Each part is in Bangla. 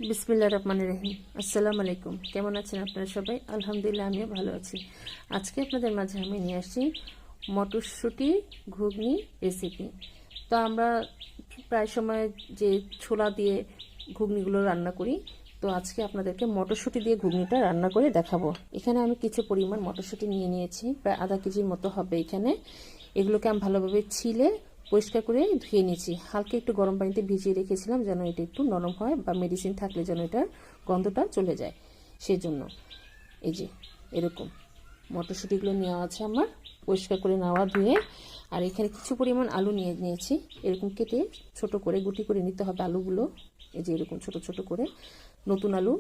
বিসমিল্লাহির রহমানির রহিম। আসসালামু আলাইকুম। কেমন আছেন আপনারা সবাই? আলহামদুলিল্লাহ, আমিও ভালো আছি। আজকে আপনাদের মাঝে আমি নিয়ে আসছি মটরশুঁটি ঘুগনি রেসিপি। তো আমরা প্রায় সময় যে ছোলা দিয়ে ঘুগনিগুলো রান্না করি, তো আজকে আপনাদেরকে মটরশুঁটি দিয়ে ঘুগনিটা রান্না করে দেখাবো। এখানে আমি কিছু পরিমাণ মটরশুঁটি নিয়ে নিয়েছি, প্রায় আধা কেজির মতো হবে। এখানে এগুলোকে আমি ভালোভাবে ছিলে পরিষ্কার করে ধুয়ে নিয়েছি। হালকা একটু গরম পানিতে ভিজিয়ে রেখেছিলাম যেন এটা একটু নরম হয়, বা মেডিসিন থাকলে যেন এটার গন্ধটা চলে যায়, সেজন্য। এই যে এরকম মটরশুঁটিগুলো নেওয়া আছে আমার, পরিষ্কার করে নেওয়া ধুয়ে। আর এখানে কিছু পরিমাণ আলু নিয়ে নিয়েছি, এরকম কেটে ছোট করে গুটি করে নিতে হবে আলুগুলো। এই যে এরকম ছোট ছোট করে। নতুন আলু,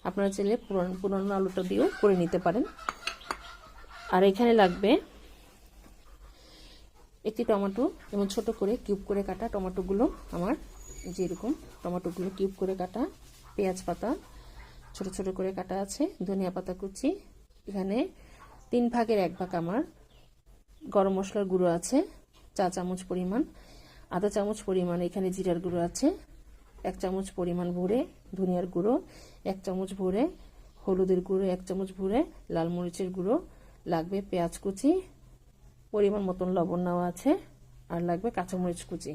আপনারা চাইলে পুরনো আলুটা দিয়েও করে নিতে পারেন। আর এখানে লাগবে একটি টমেটো, যেমন ছোট করে কিউব করে কাটা টমেটোগুলো আমার, যে এরকম টমেটোগুলো কিউব করে কাটা। পেঁয়াজ পাতা ছোট ছোট করে কাটা আছে। ধনিয়া পাতা কুচি। এখানে 1/3 ভাগ আমার গরম মশলার গুঁড়ো আছে, 4 চামচ পরিমাণ। আধা চামচ পরিমাণ এখানে জিরার গুঁড়ো আছে। 1 চামচ পরিমাণ ভরে ধনিয়ার গুঁড়ো। 1 চামচ ভরে হলুদের গুঁড়ো। 1 চামচ ভরে লাল মরিচের গুঁড়ো। লাগবে পেঁয়াজ কুচি, পরিমাণ মতন লবণ নেওয়া আছে। আর লাগবে কাঁচামরিচ কুচি।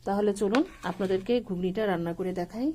তাহলে চলুন আপনাদেরকে ঘুগনিটা রান্না করে দেখাই।